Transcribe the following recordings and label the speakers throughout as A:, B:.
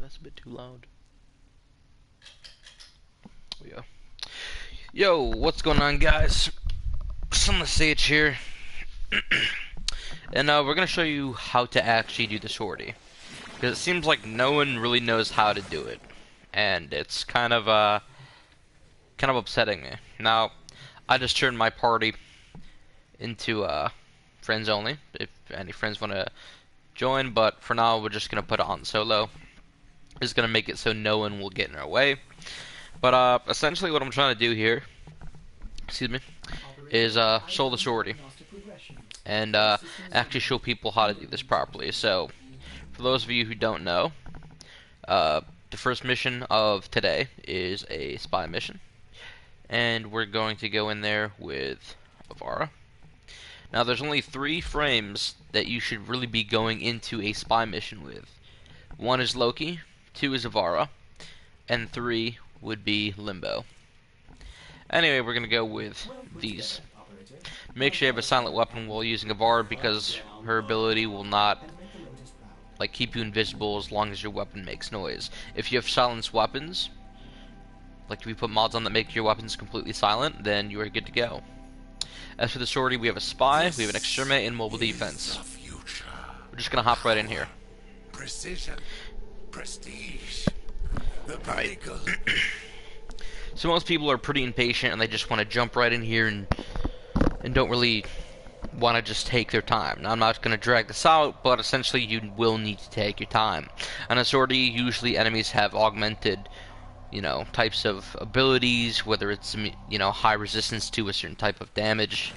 A: that's a bit too loud. There we go. Yo, what's going on, guys? Son of Sage here. And we're going to show you how to actually do the sortie. Because it seems like no one really knows how to do it. And it's kind of upsetting me. Now, I just turned my party into friends only, if any friends want to join, but for now we're just going to put it on solo. It's going to make it so no one will get in our way. But essentially what I'm trying to do here, excuse me, is show the sortie. And actually show people how to do this properly. So, for those of you who don't know, the first mission of today is a spy mission. And we're going to go in there with Avara. Now, there's only 3 frames that you should really be going into a spy mission with. 1 is Loki, 2 is Avara, and 3 would be Limbo. Anyway, we're going to go with these. Make sure you have a silent weapon while using Avara, because her ability will not keep you invisible as long as your weapon makes noise. If you have silenced weapons, like if you put mods on that make your weapons completely silent, then you are good to go. As for the sortie, we have a spy, we have an exterminate, and mobile defense. We're just gonna hop right in here.
B: Precision, prestige, the
A: Right.
B: pinnacle.
A: So most people are pretty impatient and they just want to jump right in here and don't really want to just take their time. Now, I'm not going to drag this out, but essentially you will need to take your time. On a sortie, usually enemies have augmented, types of abilities, whether it's, high resistance to a certain type of damage,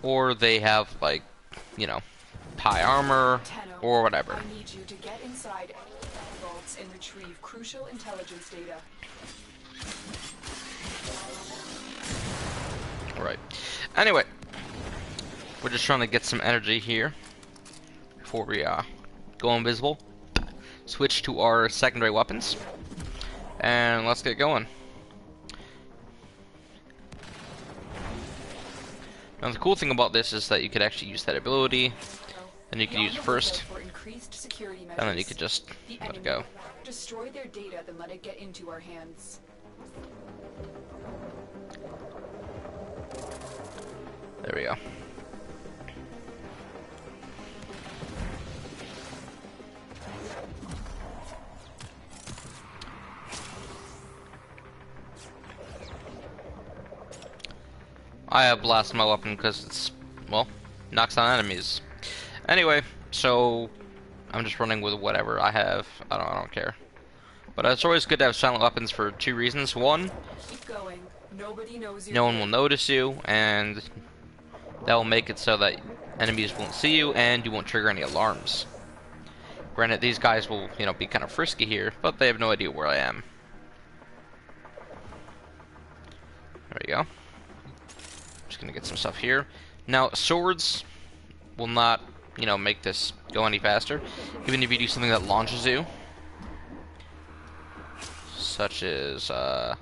A: or they have, high armor, or whatever.
C: I need you to get inside vaults and retrieve crucial intelligence data.
A: Right. Anyway, we're just trying to get some energy here before we go invisible. Switch to our secondary weapons, and let's get going. Now the cool thing about this is that you could actually use that ability, and you can use it first, and then you could just let it go.
C: Destroy their data, then let it get into our hands.
A: There we go. I have blasted my weapon because it's, well, knocks down enemies. Anyway, so I'm just running with whatever I have. I don't care. But it's always good to have silent weapons for 2 reasons. 1,
C: Keep going. Nobody knows
A: no one will notice you, and that will make it so that enemies won't see you, and you won't trigger any alarms. Granted, these guys will, be kind of frisky here, but they have no idea where I am. There we go. Just gonna get some stuff here. Now, swords will not, make this go any faster, even if you do something that launches you, such as that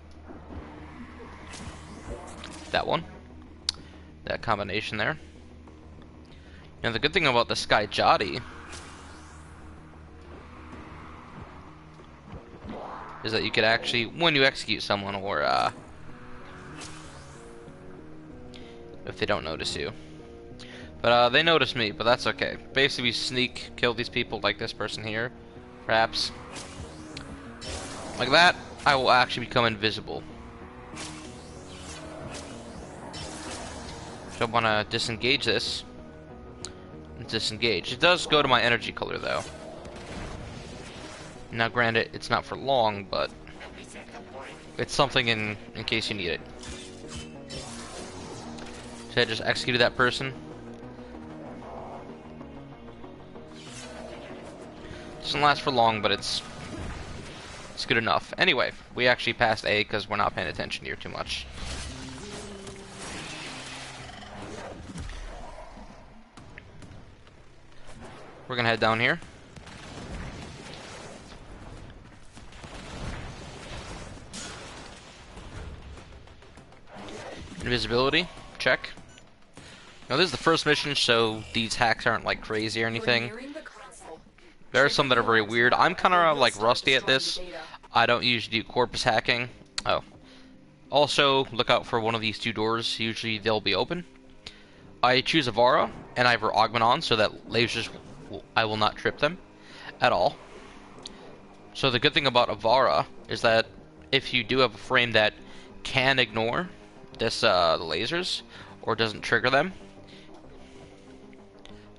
A: one. That combination there. Now the good thing about this guy Jotty is that you could actually, when you execute someone, or if they don't notice you, but they notice me, but that's okay. Basically, sneak kill these people, like this person here, perhaps like that. I will actually become invisible. So I want to disengage this. Disengage. It does go to my energy color, though. Now, granted, it's not for long, but it's something in case you need it. So I just executed that person. Doesn't last for long, but it's good enough. Anyway, we actually passed A because we're not paying attention here too much. We're gonna head down here. Invisibility, check. Now this is the first mission, so these hacks aren't like crazy or anything. There are some that are very weird. I'm kind of like rusty at this. I don't usually do corpus hacking. Oh. Also, look out for one of these two doors. Usually they'll be open. I choose Avara, and I have her augment on so that lasers, I will not trip them at all. So the good thing about Avara is that if you do have a frame that can ignore this the lasers or doesn't trigger them,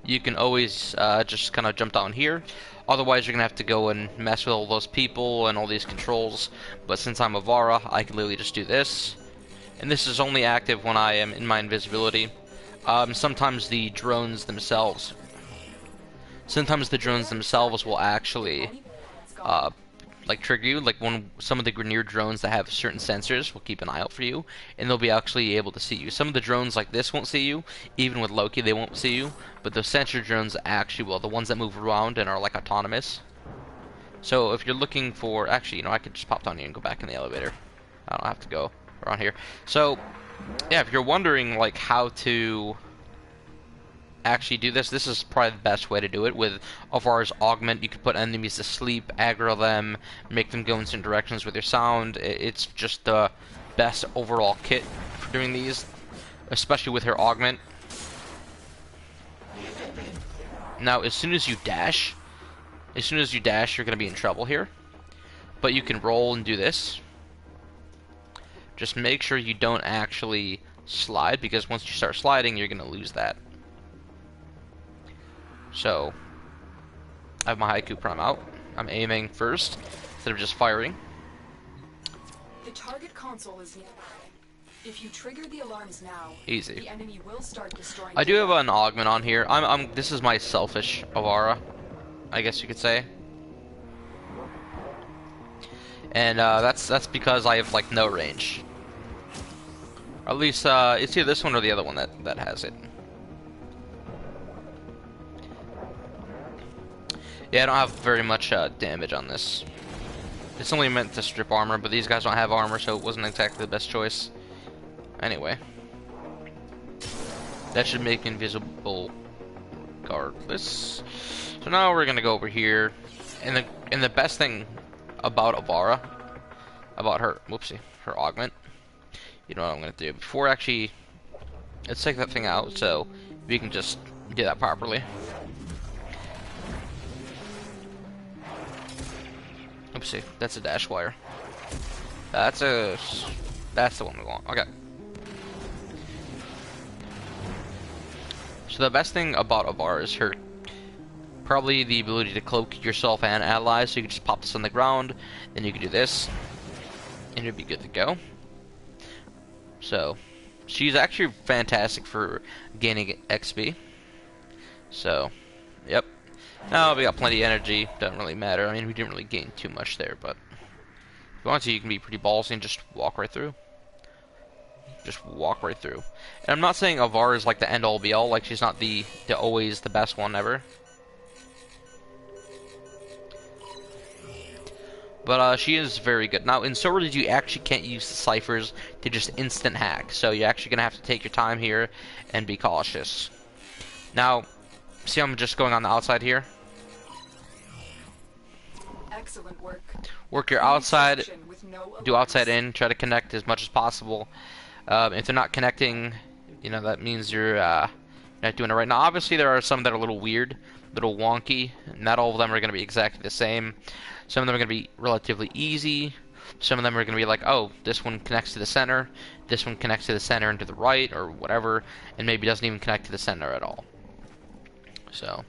A: you can always just kind of jump down here. Otherwise, you're gonna have to go and mess with all those people and all these controls. But since I'm Avara, I can literally just do this, and this is only active when I am in my invisibility. Sometimes the drones themselves will actually like trigger you. Like some of the Grineer drones that have certain sensors will keep an eye out for you, and they'll be actually able to see you. Some of the drones like this won't see you. Even with Loki, they won't see you. But the sensor drones actually will. The ones that move around and are like autonomous. So if you're looking for, actually, you know, I could just pop down here and go back in the elevator. I don't have to go around here. So yeah, if you're wondering like how to actually do this, this is probably the best way to do it. With Avara's augment, you can put enemies to sleep, aggro them, make them go in certain directions with your sound. It's just the best overall kit for doing these, especially with her augment. Now, as soon as you dash, you're gonna be in trouble here. But you can roll and do this. Just make sure you don't actually slide, because once you start sliding, you're gonna lose that. So, I have my Haiku Prime out. I'm aiming first, instead of just firing.
C: The target console is nearby. If you trigger the alarms now,
A: easy.
C: The enemy will start destroying.
A: I do have an augment on here. This is my selfish Avara, I guess you could say. And that's because I have like no range. Or at least it's either this one or the other one that has it. Yeah, I don't have very much damage on this. It's only meant to strip armor, but these guys don't have armor, so it wasn't exactly the best choice. Anyway, that should make invisible regardless. So now we're gonna go over here, and the best thing about Avara, about her, whoopsie, her augment. You know what I'm gonna do before actually. Let's take that thing out so we can just do that properly. Oopsie, that's a dash wire. That's the one we want. Okay. So the best thing about Avara is her probably the ability to cloak yourself and allies. So you can just pop this on the ground, then you can do this, and you'll be good to go. So she's actually fantastic for gaining XP. So, yep. Now we got plenty of energy. Doesn't really matter. I mean, we didn't really gain too much there, but if you want to, you can be pretty ballsy and just walk right through. Just walk right through. And I'm not saying Avara is like the end all be all. Like, she's not the always the best one ever. But she is very good. Now, in Sortie, you actually can't use the ciphers to just instant hack. So you're actually going to have to take your time here and be cautious. Now, see I'm just going on the outside here?
C: Excellent work.
A: Work your outside, do outside in, try to connect as much as possible. If they're not connecting, you know, that means you're not doing it right. Now, obviously, there are some that are a little weird, a little wonky. Not all of them are going to be exactly the same. Some of them are going to be relatively easy. Some of them are going to be like, oh, this one connects to the center, this one connects to the center and to the right, or whatever, and maybe doesn't even connect to the center at all. So,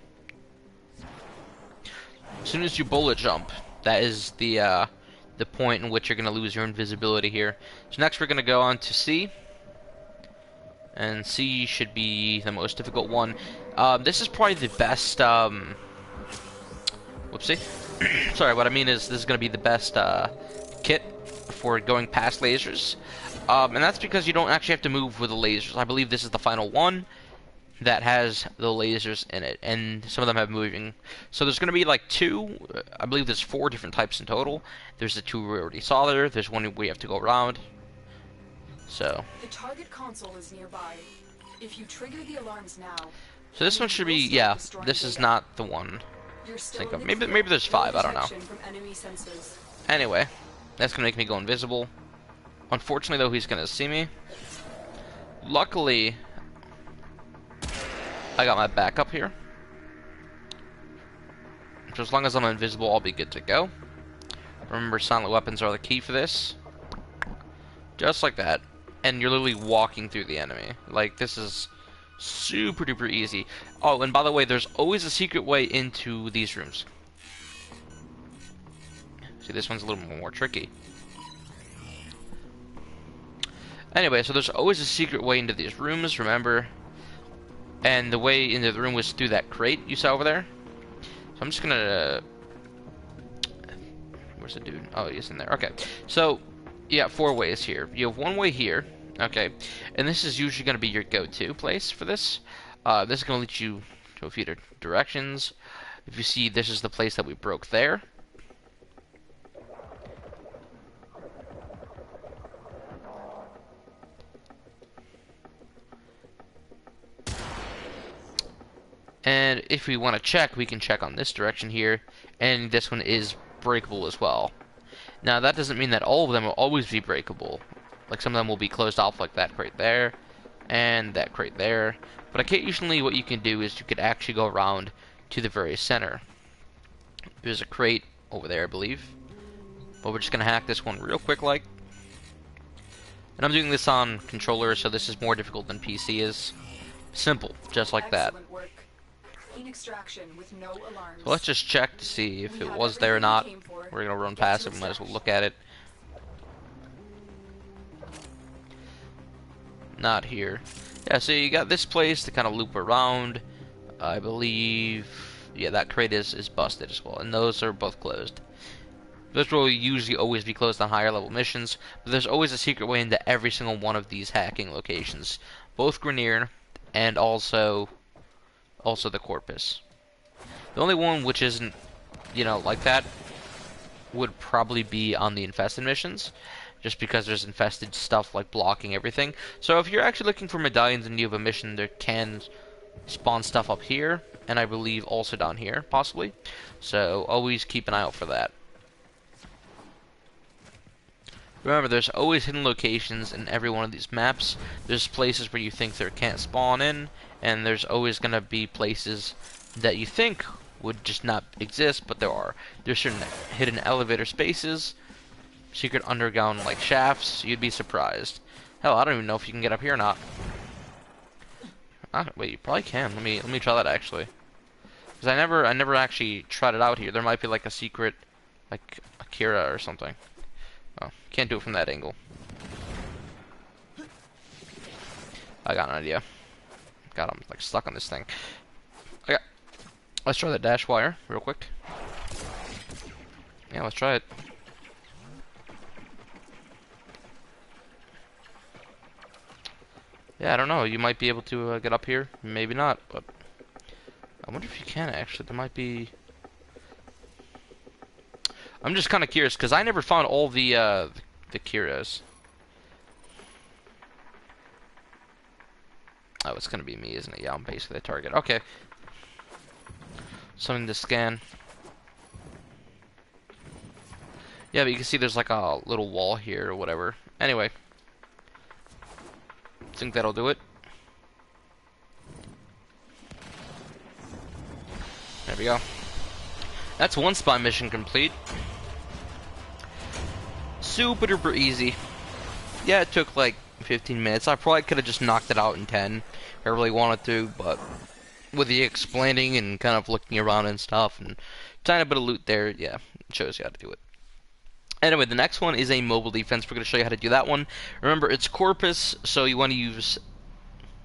A: as soon as you bullet jump, that is the point in which you're going to lose your invisibility here. So next we're going to go on to C. And C should be the most difficult one. This is probably the best, whoopsie. Sorry, what I mean is this is going to be the best kit for going past lasers. And that's because you don't actually have to move with the lasers. I believe this is the final one that has the lasers in it, and some of them have moving. So there's going to be like two, I believe there's 4 different types in total. There's the 2 we already saw there, there's one we have to go around. So
C: the target console is nearby. If you trigger the alarms now.
A: So this one should be, yeah, this is not the one.
C: You're still
A: think
C: in
A: of.
C: the
A: Maybe
C: clear.
A: there's
C: No
A: 5. I don't know.
C: detection from enemy sensors.
A: Anyway, that's gonna make me go invisible. Unfortunately, though, he's gonna see me. Luckily, I got my backup here. So as long as I'm invisible, I'll be good to go. Remember, silent weapons are the key for this. Just like that. And you're literally walking through the enemy. Like, this is super duper easy. Oh, and by the way, there's always a secret way into these rooms. See, this one's a little more tricky. Anyway, so there's always a secret way into these rooms, remember? And the way into the room was through that crate you saw over there. So I'm just gonna... where's the dude? Oh, he's in there. Okay. So, yeah, 4 ways here. You have 1 way here. Okay. And this is usually gonna be your go-to place for this. This is gonna lead you to a few directions. If you see, this is the place that we broke there. And if we want to check, we can check on this direction here. And this one is breakable as well. Now, that doesn't mean that all of them will always be breakable. Like, some of them will be closed off like that crate there. And that crate there. But occasionally what you can do is you could actually go around to the very center. There's a crate over there, I believe. But we're just going to hack this one real quick like. And I'm doing this on controller, so this is more difficult than PC is. Simple, just like that.
C: Excellent work. Clean extraction with no alarms.
A: So let's just check to see if it was there or not. We're going to run past it, we might as well look at it. Not here. Yeah, so you got this place to kind of loop around. I believe... yeah, that crate is busted as well. And those are both closed. Those will usually always be closed on higher level missions. But there's always a secret way into every single one of these hacking locations. Both Grineer and also the Corpus. The only one which isn't, you know, like that would probably be on the infested missions. Just because there's infested stuff like blocking everything. So if you're actually looking for medallions and you have a mission, there can spawn stuff up here, and I believe also down here, possibly. So always keep an eye out for that. Remember, there's always hidden locations in every one of these maps. There's places where you think there can't spawn in, and there's always going to be places that you think would just not exist, but there are. There's certain hidden elevator spaces, secret underground like shafts. You'd be surprised. Hell, I don't even know if you can get up here or not. Wait, you probably can. Let me try that actually. Because I never actually tried it out here. There might be like a secret, like Akira or something. Oh, can't do it from that angle. I got an idea. God, I'm like stuck on this thing. Okay, let's try that dash wire real quick. Yeah, let's try it. Yeah, I don't know. You might be able to get up here. Maybe not, but I wonder if you can actually. There might be... I'm just kind of curious, because I never found all the Kiras. Oh, it's going to be me, isn't it? Yeah, I'm basically the target. Okay. Something to scan. Yeah, but you can see there's like a little wall here or whatever. Anyway. I think that'll do it. There we go. That's one spy mission complete. Super duper easy. Yeah, it took like 15 minutes. I probably could have just knocked it out in 10 if I really wanted to, but with the explaining and kind of looking around and stuff and tiny bit of loot there, yeah, it shows you how to do it. Anyway, the next one is a mobile defense. We're going to show you how to do that one. Remember, it's Corpus, so you want to use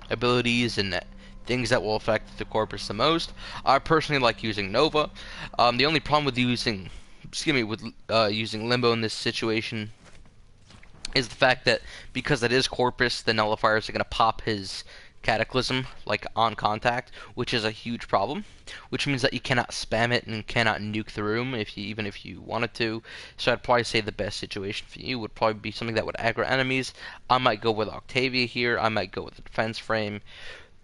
A: abilities and things that will affect the Corpus the most. I personally like using Nova. The only problem with using, using Limbo in this situation is the fact that because it is Corpus, the nullifiers are going to pop his Cataclysm like on contact, which is a huge problem, which means that you cannot spam it and cannot nuke the room even if you wanted to. So I'd probably say the best situation for you would probably be something that would aggro enemies. I might go with Octavia here. I might go with the defense frame.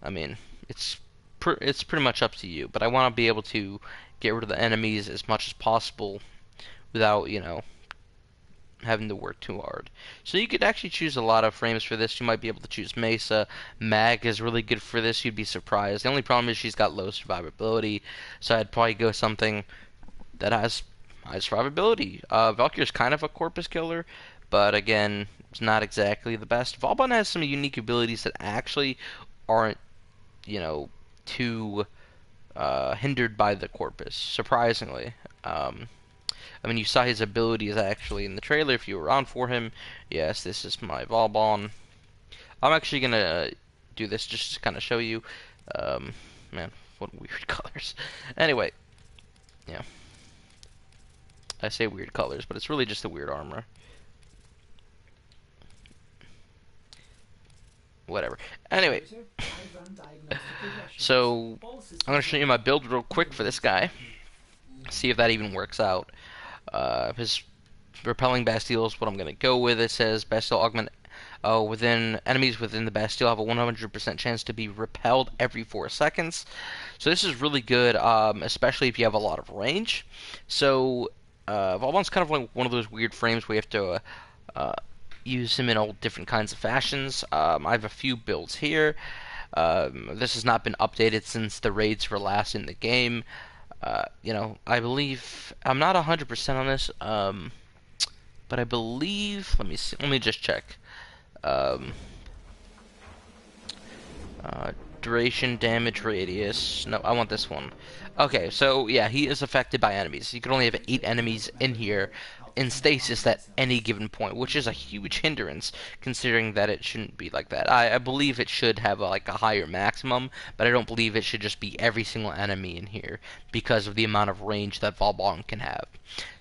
A: I mean, it's pretty much up to you, but I want to be able to get rid of the enemies as much as possible without, you know, having to work too hard. So you could actually choose a lot of frames for this. You might be able to choose Mesa. Mag is really good for this. You'd be surprised. The only problem is she's got low survivability, so I'd probably go something that has high survivability. Valkyrie's kind of a corpus killer, but again, it's not exactly the best. Vauban has some unique abilities that actually aren't, you know, too hindered by the corpus, surprisingly. I mean, you saw his abilities actually in the trailer if you were on for him. Yes, this is my Vauban. I'm actually gonna do this just to kind of show you. Man, what weird colors. Anyway, yeah. I say weird colors, but it's really just a weird armor. Whatever. Anyway, so I'm gonna show you my build real quick for this guy. See if that even works out. His repelling Bastille is what I'm gonna go with. It says Bastille augment. Within enemies within the Bastille have a 100% chance to be repelled every 4 seconds. So this is really good, especially if you have a lot of range. So Vauban's kind of like one of those weird frames where you have to use him in all different kinds of fashions. I have a few builds here. This has not been updated since the raids were last in the game. You know, I believe I'm not 100% on this, but I believe. Let me see. Let me just check. Duration, damage, radius. No, I want this one. Okay, so yeah, he is affected by enemies. You can only have 8 enemies in here in stasis at any given point, which is a huge hindrance considering that it shouldn't be like that. I believe it should have like a higher maximum, but I don't believe it should just be every single enemy in here because of the amount of range that Vauban can have.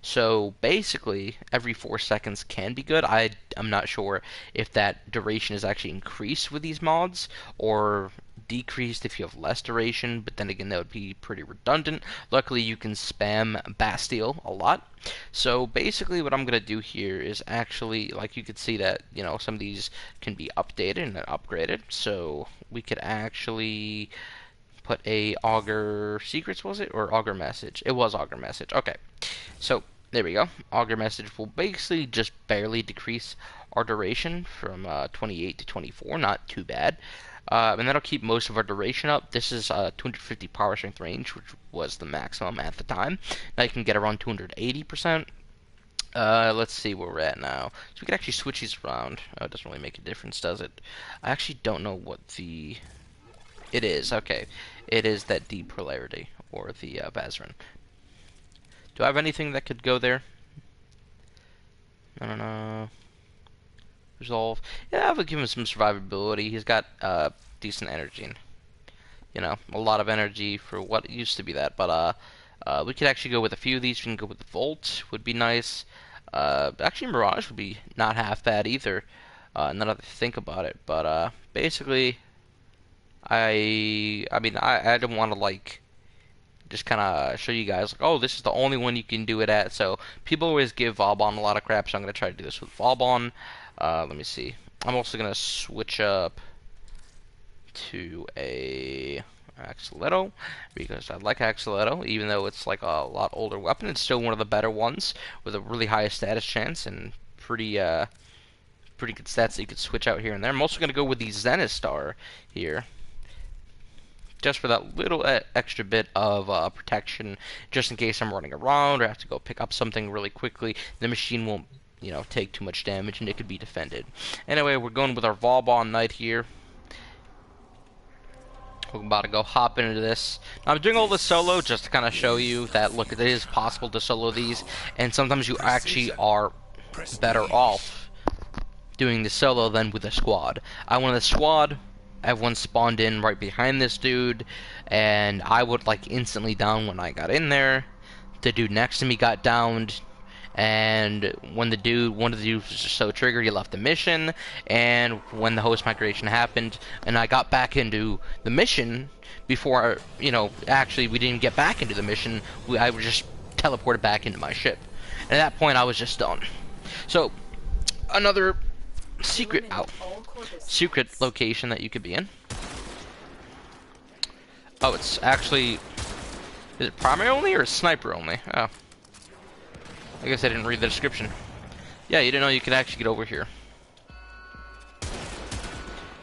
A: So basically, every 4 seconds can be good. I'm not sure if that duration is actually increased with these mods or decreased if you have less duration, but then again that would be pretty redundant. Luckily you can spam Bastille a lot. So basically what I'm going to do here is actually, like you could see that, you know, some of these can be updated and upgraded. So we could actually put a Augur Secrets, was it? Or Augur Message? It was Augur Message. Okay. So there we go. Augur Message will basically just barely decrease our duration from 28 to 24. Not too bad. And that'll keep most of our duration up. This is 250 power strength range, which was the maximum at the time. Now you can get around 280%. Let's see where we're at now. So we can actually switch these around. Oh, it doesn't really make a difference, does it? I actually don't know what the... It is, okay. It is that deep polarity, or the Vazarin. Do I have anything that could go there? I don't know. Resolve. Yeah, I would give him some survivability. He's got decent energy, and, you know, a lot of energy for what used to be that. But we could actually go with a few of these. We can go with the Volt, would be nice. Actually, Mirage would be not half bad either. Now that I think about it, but basically, I mean, I don't want to like just kind of show you guys like, oh, this is the only one you can do it at. So people always give Vauban a lot of crap, so I'm gonna try to do this with Vauban. Let me see. I'm also gonna switch up to a Axoletto because I like Axoletto, even though it's like a lot older weapon. It's still one of the better ones with a really high status chance and pretty good stats that you could switch out here and there. I'm also gonna go with the Zenistar here, just for that little extra bit of protection, just in case I'm running around or have to go pick up something really quickly. The machine won't, you know, take too much damage and it could be defended. Anyway, we're going with our Vauban Knight here. We're about to go hop into this. Now, I'm doing all this solo just to kind of show you that, look, it is possible to solo these, and sometimes you actually are better off doing the solo than with a squad. I went with a squad. Everyone spawned in right behind this dude, and I would like instantly down when I got in there. The dude next to me got downed, and when one of the dudes was just so triggered, he left the mission. And when the host migration happened, and I got back into the mission before, you know, actually we didn't get back into the mission. I was just teleported back into my ship, and at that point I was just done. So another secret location that you could be in. Oh, it's actually Is it primary only or sniper only? Oh. I guess I didn't read the description. Yeah, you didn't know you could actually get over here.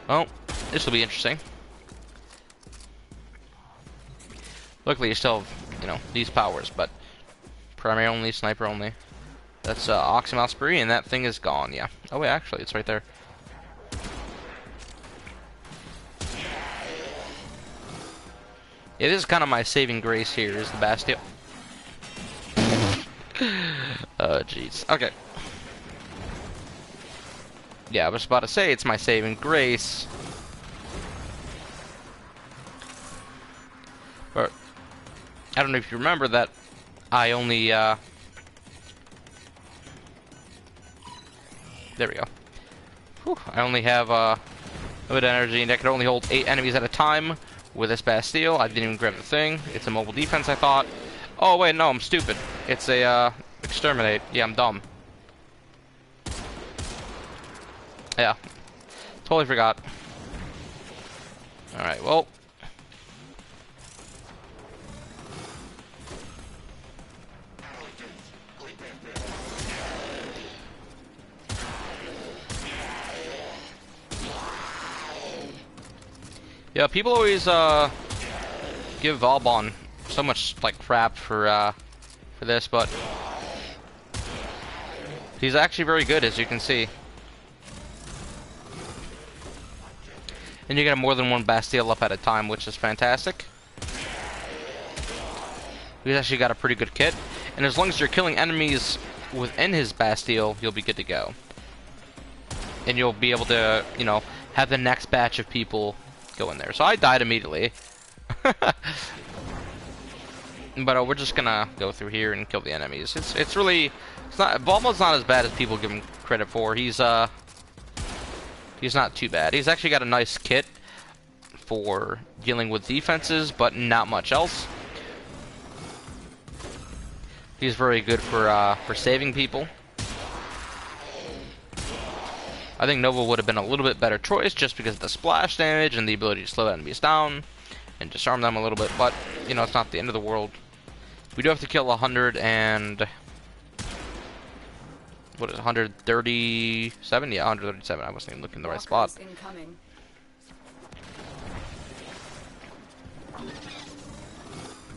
A: Oh, this will be interesting. Luckily you still have, you know, these powers, but primary only, sniper only. That's Oxymal Spree, and that thing is gone, yeah. Oh wait, actually, it's right there. Yeah, this is kind of my saving grace here, is the Bastille. Oh, jeez. Okay. Yeah, I was about to say it's my saving grace. But I don't know if you remember that I only, there we go. Whew, I only have, limited energy, and I can only hold 8 enemies at a time with this Bastille. I didn't even grab the thing. It's a mobile defense, I thought. Oh, wait, no, I'm stupid. It's a, exterminate. Yeah, I'm dumb. Yeah. Totally forgot. Alright, well. Yeah, people always, give Vauban so much, like, crap for this, but he's actually very good, as you can see. And you get more than one Bastille up at a time, which is fantastic. He's actually got a pretty good kit. And as long as you're killing enemies within his Bastille, you'll be good to go. And you'll be able to, you know, have the next batch of people go in there. So I died immediately. But we're just gonna go through here and kill the enemies. It's really, it's not, Volvo's not as bad as people give him credit for. He's not too bad. He's actually got a nice kit for dealing with defenses, but not much else. He's very good for saving people. I think Nova would have been a little bit better choice just because of the splash damage and the ability to slow enemies down and disarm them a little bit, but, you know, it's not the end of the world. We do have to kill 100 and... what is it, 137? Yeah, 137. I wasn't even looking in the right spot.
C: Incoming.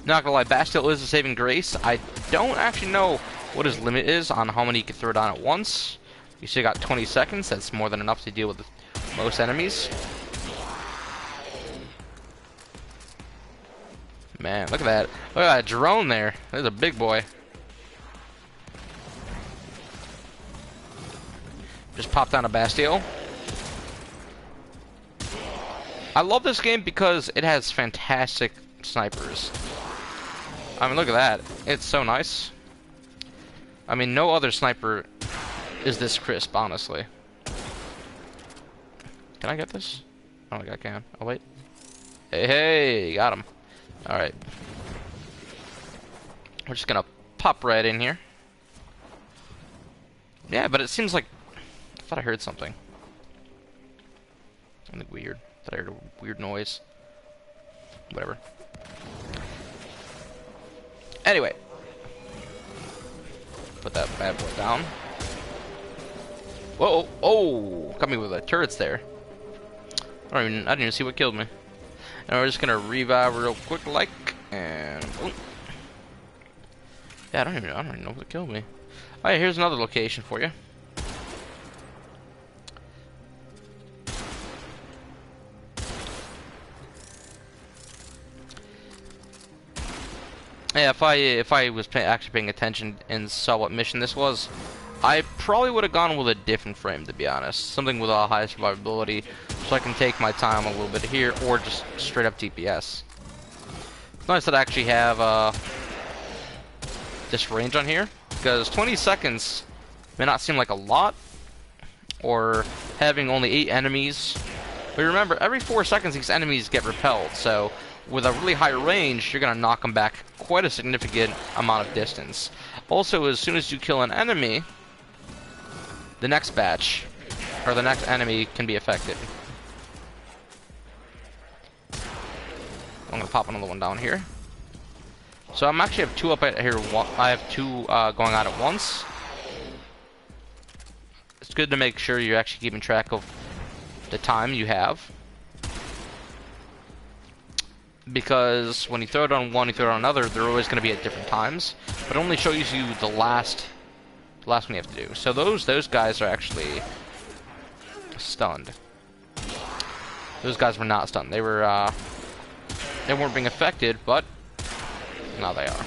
A: Not gonna lie, Bastille is a saving grace. I don't actually know what his limit is on how many you can throw down at once. You still got 20 seconds. That's more than enough to deal with most enemies. Man, look at that. Look at that drone there. There's a big boy. Just pop down a Bastille. I love this game because it has fantastic snipers. I mean, look at that. It's so nice. I mean, no other sniper is this crisp, honestly. Can I get this? I don't think I can. Oh, wait. Hey, hey, got him. Alright. We're just gonna pop right in here. Yeah, but it seems like... I thought I heard something. Something weird. I thought I heard a weird noise. Whatever. Anyway. Put that bad boy down. Whoa! Oh! Got me with the turrets there. I didn't even see what killed me. And we're just gonna revive real quick, like, and boom. Yeah, I don't even know what killed me. Oh yeah, here's another location for you. Yeah, if I was actually paying attention and saw what mission this was, I probably would have gone with a different frame, to be honest. Something with a high survivability, so I can take my time a little bit here, or just straight up TPS. It's nice that I actually have this range on here, because 20 seconds may not seem like a lot, or having only 8 enemies. But remember, every 4 seconds these enemies get repelled, so with a really high range, you're going to knock them back quite a significant amount of distance. Also, as soon as you kill an enemy, the next batch, or the next enemy, can be affected. I'm going to pop another one down here. So I'm actually have two up at here. I have two going on at once. It's good to make sure you're actually keeping track of the time you have. Because when you throw it on one, you throw it on another, they're always going to be at different times. But it only shows you the last one you have to do. So those guys are actually stunned. Those guys were not stunned. They were they weren't being affected, but now they are.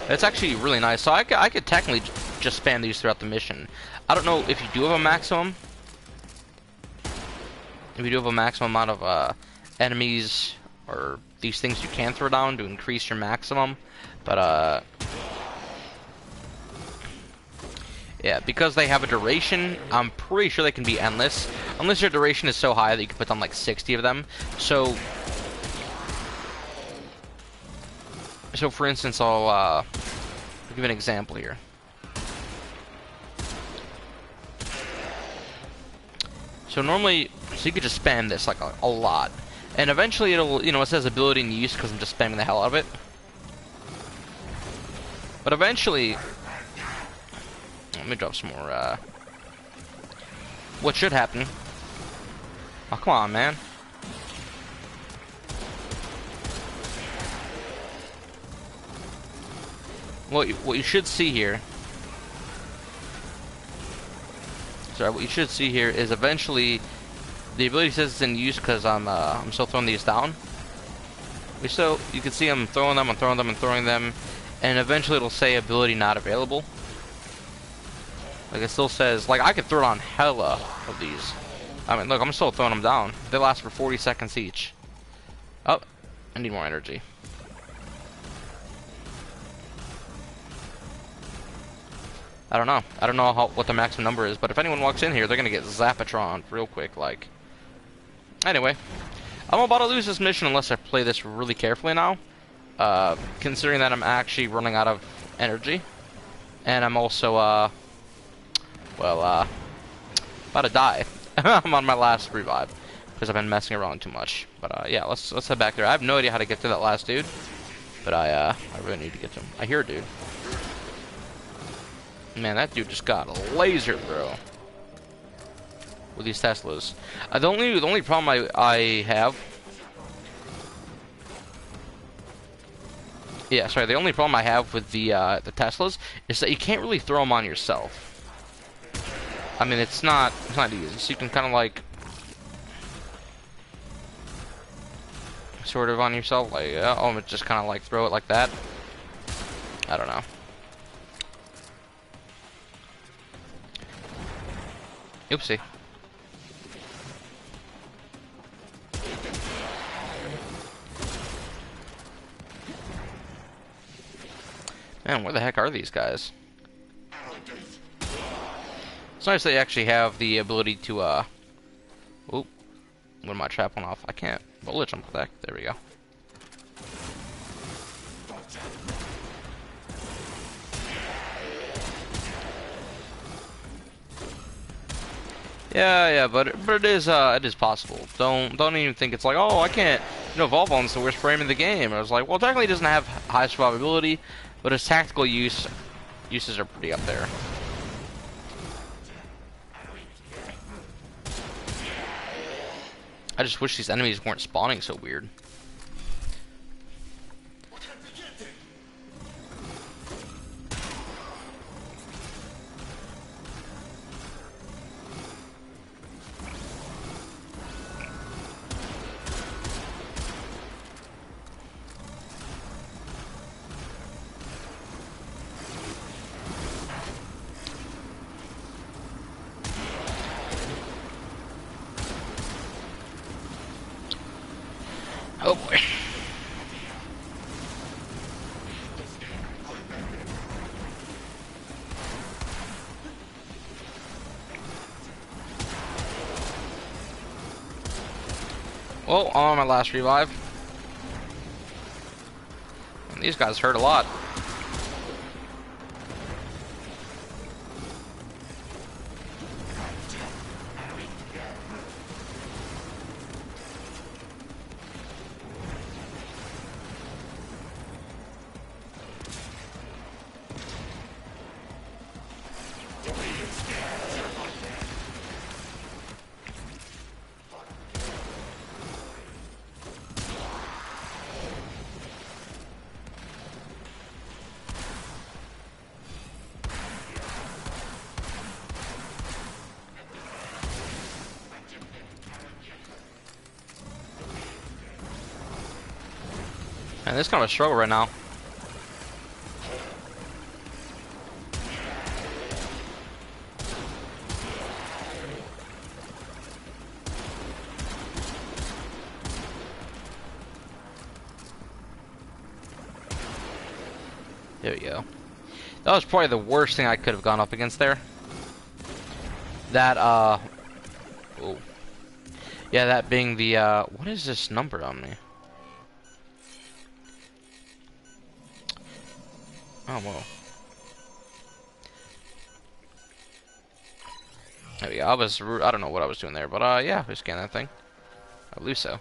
A: It's actually really nice. So I could technically just spam these throughout the mission. I don't know if you do have a maximum. If you do have a maximum amount of enemies or these things you can throw down to increase your maximum, but yeah, because they have a duration, I'm pretty sure they can be endless, unless your duration is so high that you can put down like 60 of them. So for instance, I'll give an example here. So normally, so you could just spam this like a lot, and eventually it'll, you know, it says ability in use because I'm just spamming the hell out of it. But eventually, let me drop some more. What should happen? Oh, come on, man. What you should see here. Sorry, what you should see here is eventually the ability says it's in use because I'm still throwing these down. You can see I'm throwing them, and eventually it'll say ability not available. Like it still says, like I could throw down hella of these. I mean, look, I'm still throwing them down. They last for 40 seconds each. Oh, I need more energy. I don't know what the maximum number is, but if anyone walks in here, they're gonna get Zapatron real quick, like. Anyway, I'm about to lose this mission unless I play this really carefully now. Considering that I'm actually running out of energy. And I'm also, about to die. I'm on my last revive. Because I've been messing around too much. But, yeah, let's head back there. I have no idea how to get to that last dude. But I really need to get to him. I hear a dude. Man, that dude just got lasered, bro. With these Teslas. The only problem I have. Yeah, sorry. The only problem I have with the Teslas is that you can't really throw them on yourself. I mean, it's not easy. So you can kind of like sort of on yourself, like just kind of like throw it like that. I don't know. Oopsie. Man, where the heck are these guys? It's nice they actually have the ability to, oop. When my trap went off, I can't bullet jump back. There we go. Yeah, but it is possible. Don't even think it's like, oh, I can't, evolve on the worst frame in the game. I was like, well, technically it doesn't have high survivability, but its tactical uses are pretty up there. I just wish these enemies weren't spawning so weird. Oh boy. Well, I'm on my last revive. And these guys hurt a lot. And it's kind of a struggle right now. There we go. That was probably the worst thing I could have gone up against there. That, oh. Yeah, that being the, what is this number on me? Oh, whoa. There we go. I don't know what I was doing there, but, yeah, we scanned that thing. I believe so.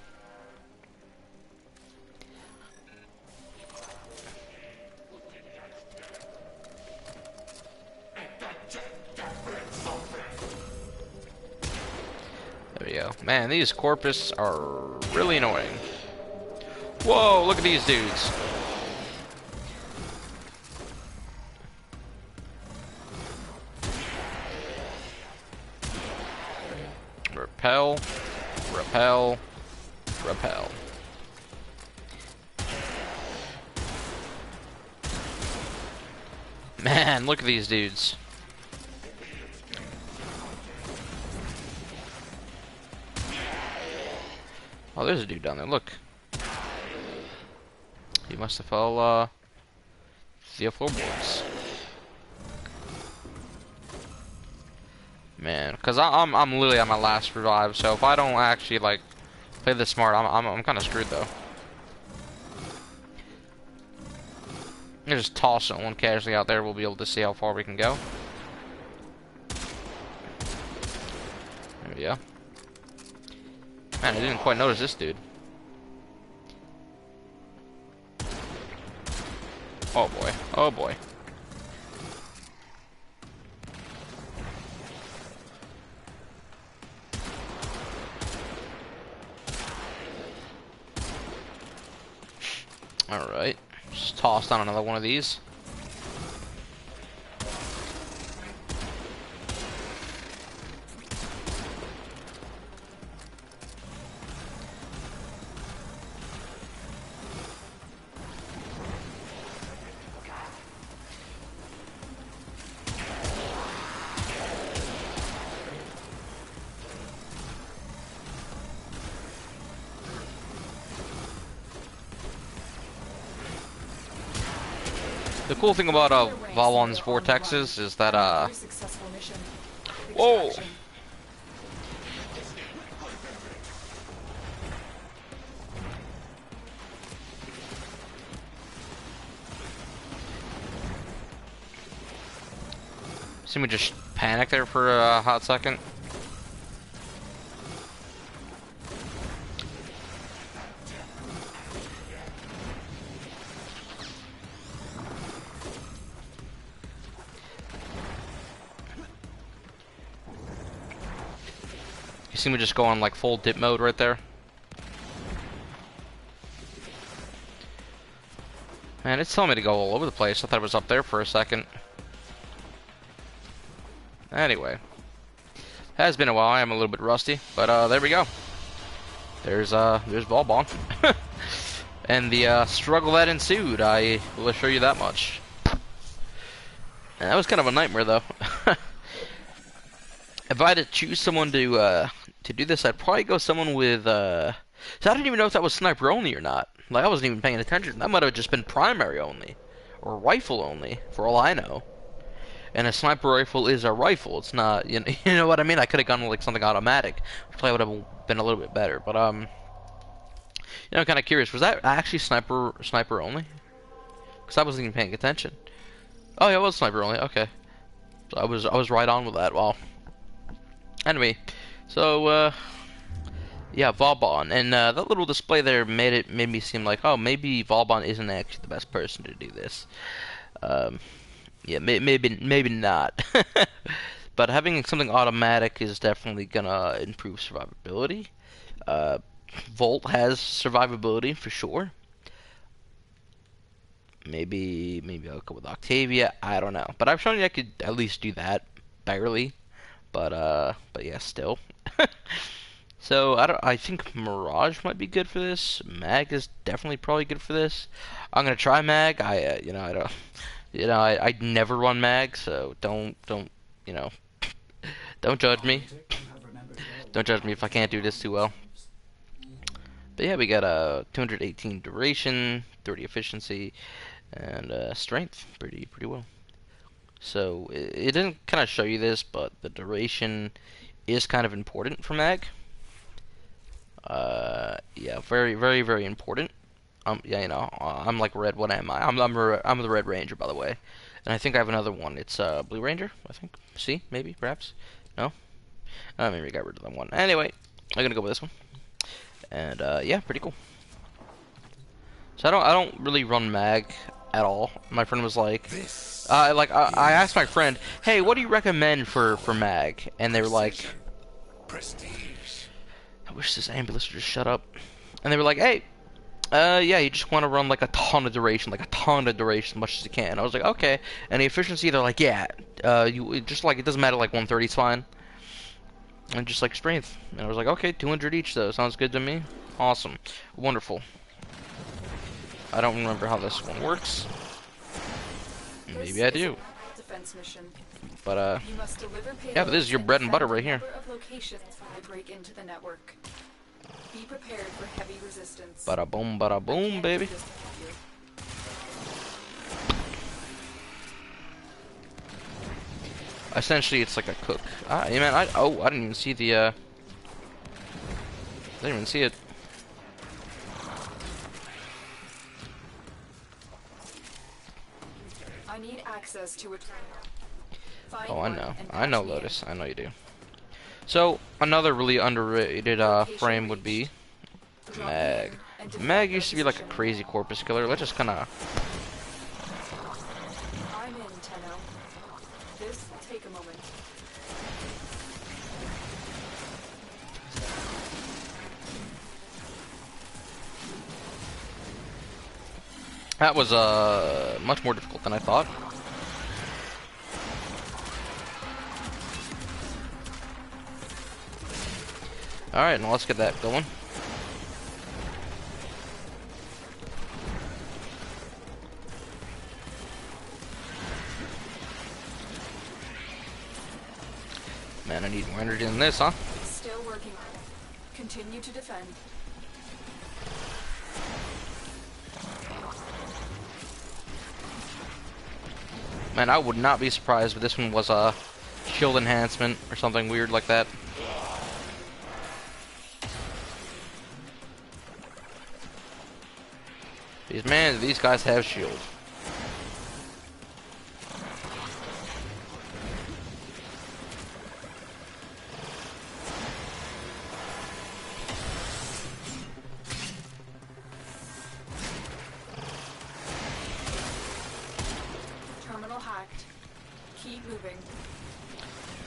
A: There we go. Man, these corpus are really annoying. Whoa, look at these dudes. Repel, repel, repel. Man, look at these dudes. Oh, there's a dude down there, look. He must have fell, via floorboards. Man, because I'm literally at my last revive, so if I don't actually, like, play this smart, I'm kind of screwed, though. I just toss it one casually out there, we'll be able to see how far we can go. There we go. Man, I didn't quite notice this dude. Oh boy. Oh boy. Alright. Just toss down another one of these. The cool thing about Valon's vortexes is that whoa! See me just panic there for a hot second. You see me just go on like full dip mode right there? Man, it's telling me to go all over the place. I thought it was up there for a second. Anyway. Has been a while. I am a little bit rusty, but there we go. There's Vauban. And the struggle that ensued, I will assure you that much. And that was kind of a nightmare though. If I had to choose someone to do this, I'd probably go someone with so I didn't even know if that was sniper only or not. Like, I wasn't even paying attention. That might have just been primary only or rifle only, for all I know. And a sniper rifle is a rifle. It's not, you know what I mean? I could have gone with like something automatic, which probably would have been a little bit better. But you know, I'm kind of curious. Was that actually sniper only? Because I wasn't even paying attention. Oh yeah, it was sniper only. Okay, so I was right on with that. Well, anyway, so yeah, Vauban, and that little display there made me seem like, oh, maybe Vauban isn't actually the best person to do this. Yeah, maybe not. But having something automatic is definitely gonna improve survivability. Volt has survivability for sure. Maybe I'll go with Octavia. I don't know, but I've shown you I could at least do that barely. But yeah, still. So I think Mirage might be good for this. Mag is definitely probably good for this. I'm gonna try Mag. I don't, I never run Mag, so don't, you know, don't judge me. Don't judge me if I can't do this too well. But yeah, we got a 218 duration, 30 efficiency, and strength, pretty well. So it didn't kind of show you this, but the duration is kind of important for Mag. Yeah, very important. Yeah, I'm like red. What am I? I'm the Red Ranger, by the way. And I think I have another one. It's Blue Ranger, I think. C, maybe, perhaps. No, maybe I got rid of that one. Anyway, I'm gonna go with this one. And yeah, pretty cool. So I don't really run mag at all. My friend was like, I asked my friend, hey, what do you recommend for mag? And they were like,
B: Prestige.
A: I wish this ambulance would just shut up. And they were like, hey, yeah, you just want to run like a ton of duration, as much as you can. I was like, okay. And the efficiency, they're like, yeah, it doesn't matter, like 130 is fine. And just like strength. And I was like, okay, 200 each though, sounds good to me. Awesome, wonderful. I don't remember how this one works. Maybe I do. But yeah, but this is your bread and butter right here. Bada boom, baby. Essentially, it's like a cook. Yeah, man, I didn't even see the, I didn't even see it.
C: I need access to it.
A: Oh, I know, Lotus. I know you do. So, another really underrated, frame would be Mag. Mag used to be like a crazy corpus killer. Let's just kinda...
C: I'm in, Tenno. This will take a moment.
A: That was, much more difficult than I thought. Alright, now let's get that going. Man, I need more energy than this, huh?
C: Still working on it. Continue to defend.
A: Man, I would not be surprised if this one was a shield enhancement or something weird like that. These guys have shield.
C: Terminal hacked. Keep moving.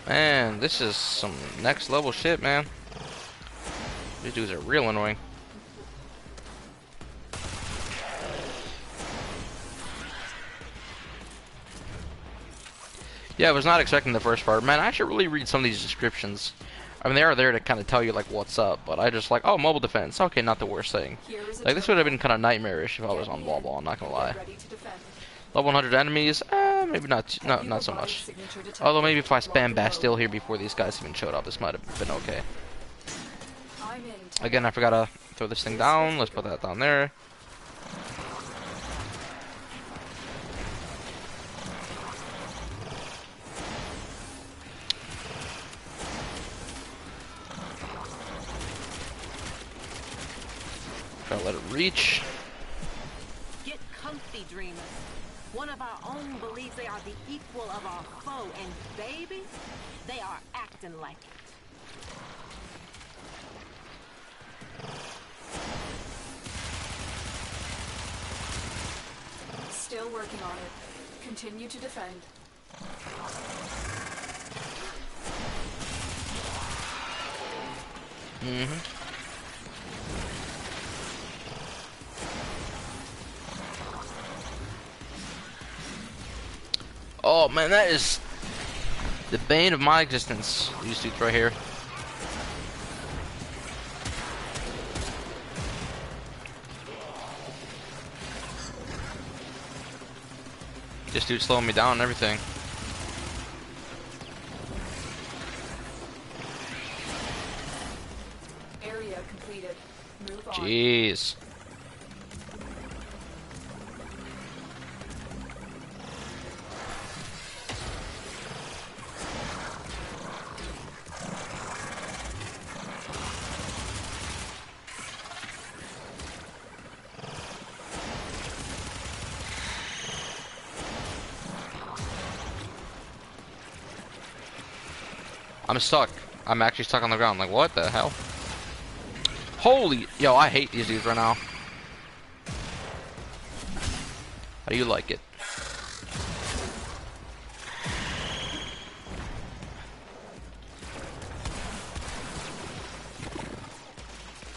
A: Man, this is some next level shit, man. These dudes are real annoying. Yeah, I was not expecting the first part. Man, I should really read some of these descriptions. I mean, they are there to kind of tell you, like, what's up, but I just like, oh, mobile defense. Okay, not the worst thing. Like, this would have been kind of nightmarish if I was on Blah Blah, I'm not gonna lie. Level 100 enemies, maybe not so much. Although maybe if I spam Bastille here before these guys even showed up, this might have been okay. Again, I forgot to throw this thing down. Let's put that down there. Gotta let it reach.
D: Get comfy, dreamers. One of our own believes they are the equal of our foe, and baby, they are acting like it.
C: Still working on it. Continue to defend.
A: Mm-hmm. Oh man, that is the bane of my existence. These dudes right here. This dude's slowing me down and everything.
C: Area completed. Move on.
A: Jeez. I'm stuck. I'm actually stuck on the ground. Like, what the hell? Holy... Yo, I hate these dudes right now. How do you like it?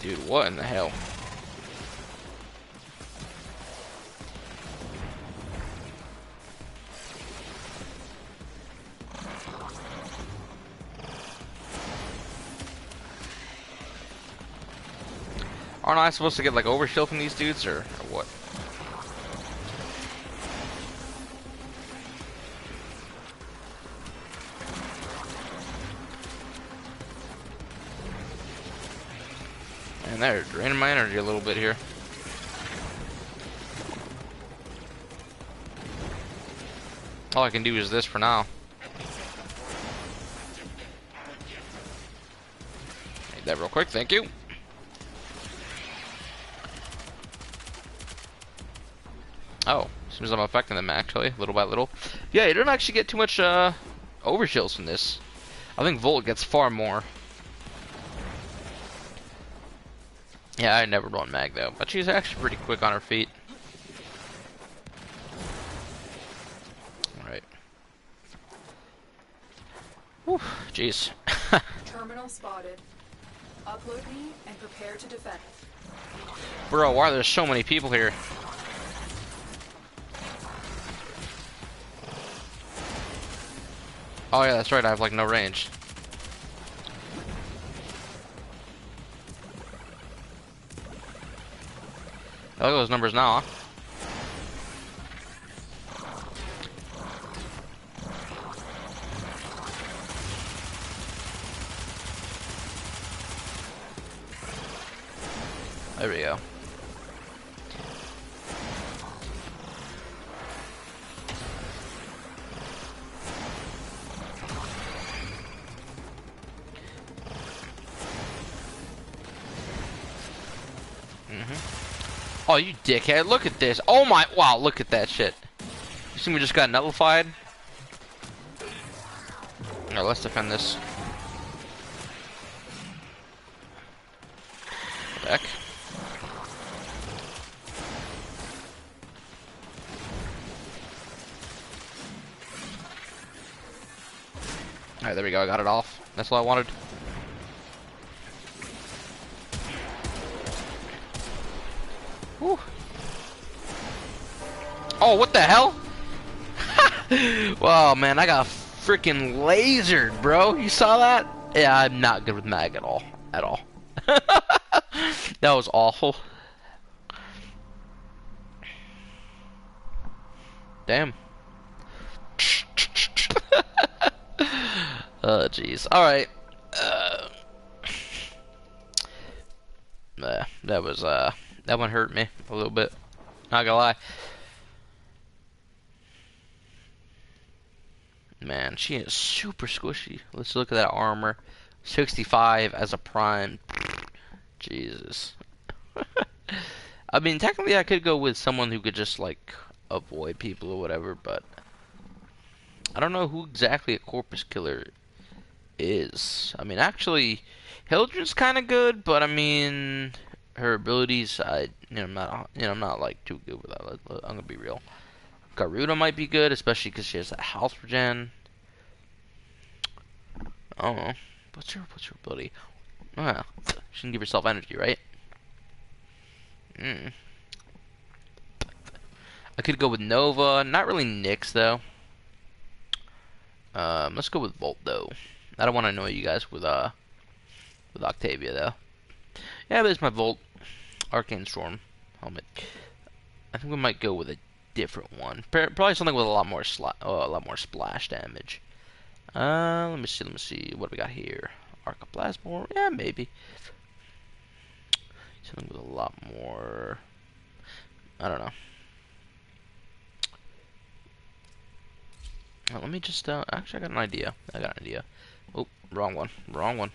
A: Dude, what in the hell? Aren't I supposed to get like overshield from these dudes or what? And they're draining my energy a little bit here. All I can do is this for now. Make that real quick, thank you. Oh, seems I'm affecting them actually, little by little. Yeah, you don't actually get too much overshills from this. I think Volt gets far more. Yeah, I never run Mag though, but she's actually pretty quick on her feet. Alright. Whew, jeez.
C: Terminal spotted. Upload me and prepare to defend.
A: Bro, why are there so many people here? Oh yeah, that's right, I have like no range. I look at those numbers now, huh? There we go. Oh, you dickhead, look at this. Oh my, wow, look at that shit. You see we just got nullified? No, let's defend this. Back. Alright, there we go, I got it off. That's what I wanted. Whew. Oh, what the hell? Wow, man, I got freaking lasered, bro. You saw that? Yeah, I'm not good with mag at all. At all. That was awful. Damn. Oh, jeez. Alright. That was, that one hurt me a little bit. Not gonna lie. Man, she is super squishy. Let's look at that armor. 65 as a prime. Jesus. I mean, technically I could go with someone who could just, like, avoid people or whatever, but I don't know who exactly a Corpus Killer is. I mean, actually, Hildren's kind of good, but I mean, her abilities, I'm not like too good with that. I'm gonna be real. Garuda might be good, especially because she has that health regen. I don't know. What's her ability? Oh yeah, she can give herself energy, right? I could go with Nova. Not really Nyx though. Let's go with Volt though. I don't want to annoy you guys with Octavia though. Yeah, but it's my Volt Arcane Storm helmet. I think we might go with a different one. Probably something with a lot more splash damage. Let me see. Let me see. What do we got here? Arcoplasmor? Yeah, maybe. Something with a lot more. I don't know. Let me just. Actually, I got an idea. Oh, wrong one. Wrong one.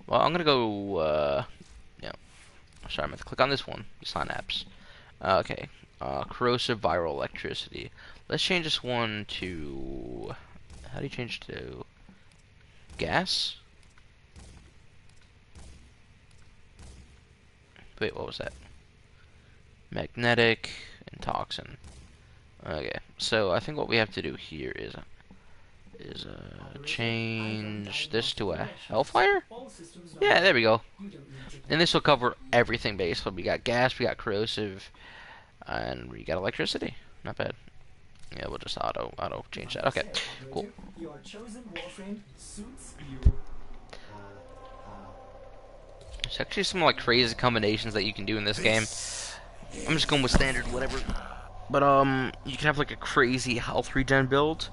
A: Well, I'm gonna go. Yeah. Sorry, I'm gonna click on this one. Synapse. Okay. Corrosive viral electricity. Let's change this one to. How do you change to gas? Wait, what was that? Magnetic and toxin. Okay, so I think what we have to do here is change this to a hellfire. Yeah, there we go. And this will cover everything basically. We got gas, we got corrosive, and we got electricity. Not bad. Yeah, we'll just auto change that. Okay, cool.
E: Your chosen Warframe suits you.
A: There's actually some like crazy combinations that you can do in this game. I'm just going with standard whatever. But you can have like a crazy health regen build.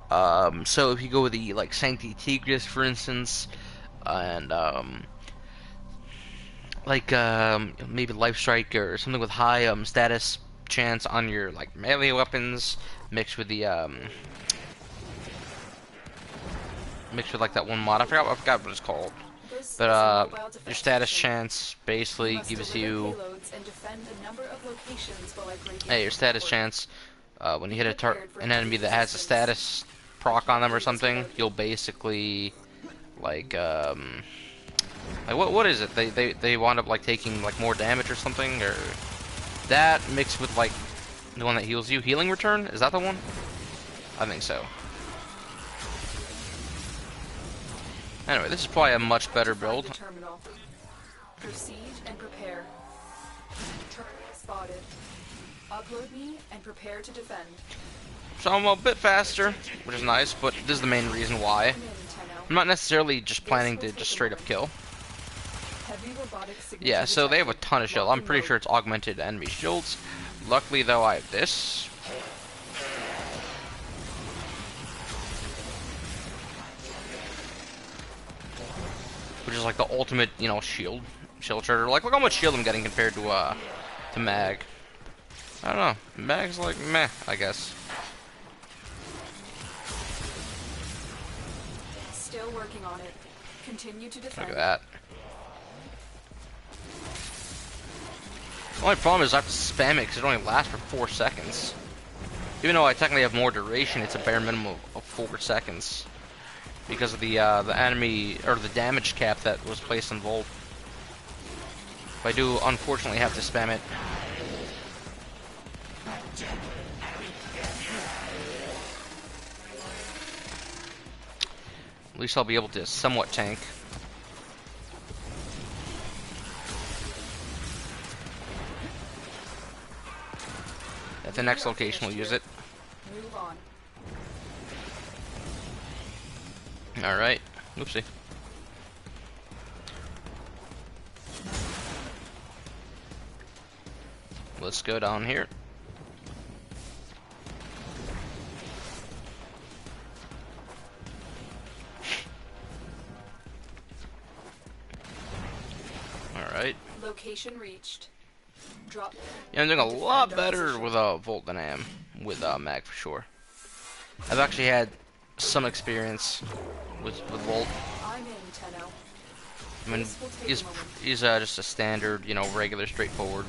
A: So if you go with the like Sancti Tigris, for instance, and maybe Life Strike or something with high status chance on your like melee weapons, mixed with the mixed with like that one mod. I forgot what it's called. But your status chance basically gives you. Hey, your status chance. When you hit an enemy that has a status proc on them or something, you'll basically like what is it? They wind up like taking like more damage or something, or that mixed with like the one that heals you. Healing return, is that the one? I think so. Anyway, this is probably a much better build.
C: Proceed and prepare. Target spotted. Upload me and prepare to defend.
A: So I'm a bit faster, which is nice, but this is the main reason why. I'm not necessarily just planning to just straight up kill. Yeah, so they have a ton of shield. I'm pretty sure it's augmented enemy shields. Luckily, though, I have this. Which is like the ultimate, you know, shield charger. Like, look how much shield I'm getting compared to Mag. I don't know. Mag's like meh, I guess.
C: Still working on it. Continue to defend.
A: Look at that. The only problem is I have to spam it because it only lasts for 4 seconds. Even though I technically have more duration, it's a bare minimum of 4 seconds. Because of the enemy, or the damage cap that was placed in Volt. But I do unfortunately have to spam it. At least I'll be able to somewhat tank. At the next location we'll use it.
C: Move on.
A: Alright. Oopsie. Let's go down here. Alright.
C: Location reached. Drop.
A: Yeah, I'm doing a lot better with Volt than I am with Mag for sure. I've actually had some experience with Volt.
C: I'm in, Tenno.
A: I mean, he's just a standard, you know, regular, straightforward.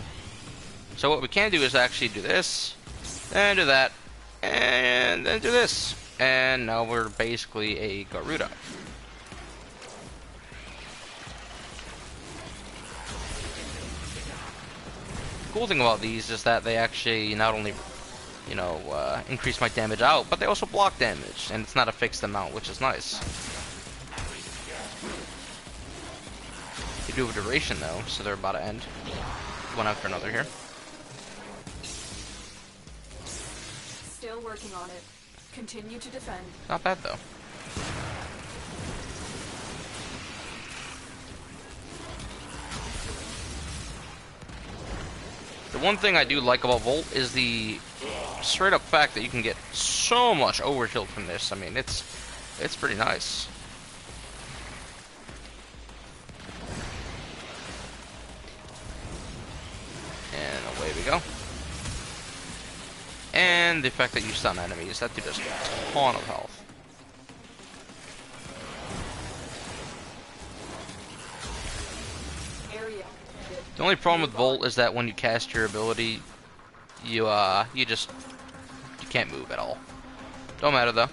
A: So what we can do is actually do this, and do that, and then do this. And now we're basically a Garuda. The cool thing about these is that they actually not only, you know, increase my damage out, but they also block damage, and it's not a fixed amount, which is nice. They do have a duration though, so they're about to end. One after another here.
C: Still working on it. Continue to defend.
A: Not bad though. The one thing I do like about Volt is the straight up fact that you can get so much overkill from this. I mean, it's pretty nice. And away we go. And the fact that you stun enemies, that dude does a ton of health. The only problem with Volt is that when you cast your ability, you can't move at all. Don't matter though.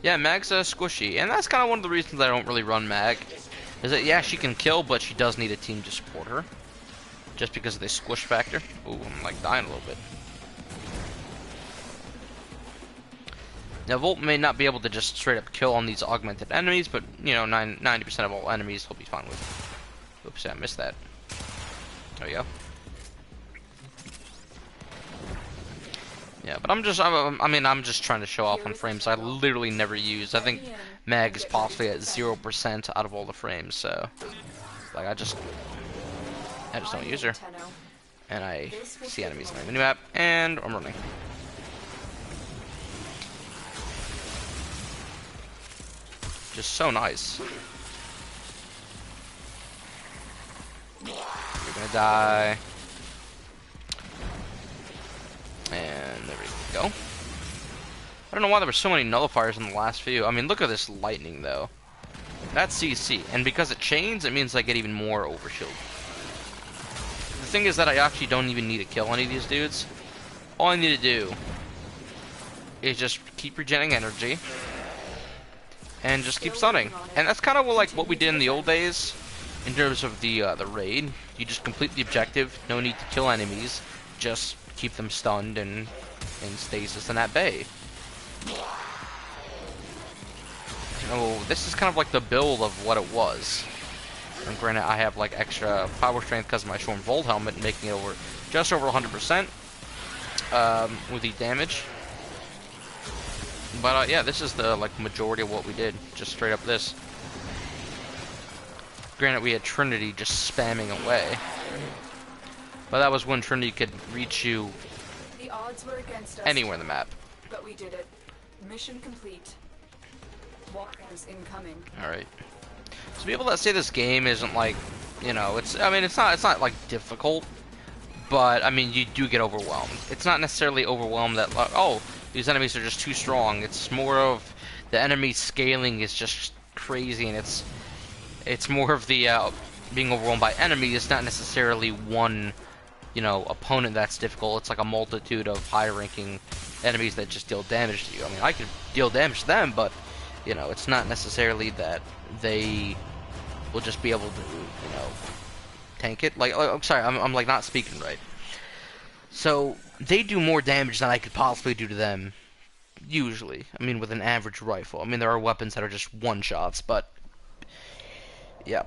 A: Yeah, Mag's squishy, and that's kind of one of the reasons I don't really run Mag. Is that yeah, she can kill, but she does need a team to support her, just because of the squish factor. Ooh, I'm like dying a little bit. Now, Volt may not be able to just straight up kill on these augmented enemies, but, you know, 90% of all enemies he'll be fine with. Oops, I missed that. There we go. Yeah, but I'm just trying to show off on frames I literally never use. I think Mag is possibly at 0% out of all the frames, so, like, I just don't use her. And I see enemies on the minimap, and I'm running. Just so nice. You're gonna die. And there we go. I don't know why there were so many nullifiers in the last few. I mean, look at this lightning, though. That's CC, and because it chains, it means I get even more overshield. The thing is that I actually don't even need to kill any of these dudes. All I need to do is just keep regenerating energy and just keep stunning. And that's kind of like what we did in the old days in terms of the raid. You just complete the objective, no need to kill enemies, just keep them stunned and in stasis and at bay. Oh, this is kind of like the build of what it was. And granted, I have like extra power strength because of my Storm Volt helmet, making it over just over 100% with the damage. But yeah, this is the like majority of what we did, just straight up this. Granted, we had Trinity just spamming away, but that was when Trinity could reach you
C: The odds were against us,
A: anywhere in the map.
C: but we did it. Mission complete. Walkers incoming.
A: All right. So people that say this game isn't like, you know, it's not like difficult, but I mean you do get overwhelmed. It's not necessarily overwhelmed that like, oh, these enemies are just too strong. It's more of the enemy scaling is just crazy, and it's more of the being overwhelmed by enemies. It's not necessarily one, you know, opponent that's difficult. It's like a multitude of high-ranking enemies that just deal damage to you. I mean, I could deal damage to them, but you know, it's not necessarily that they will just be able to, you know, tank it. Like, I'm sorry, I'm like not speaking right. So they do more damage than I could possibly do to them, usually. I mean, with an average rifle. I mean, there are weapons that are just one-shots, but yeah.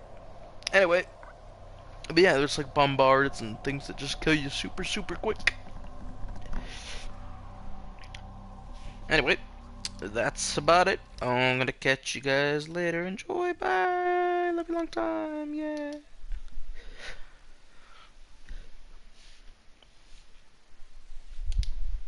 A: Anyway, but yeah, there's like bombards and things that just kill you super, super quick. Anyway, that's about it. I'm gonna catch you guys later. Enjoy. Bye. Love you long time. Yeah.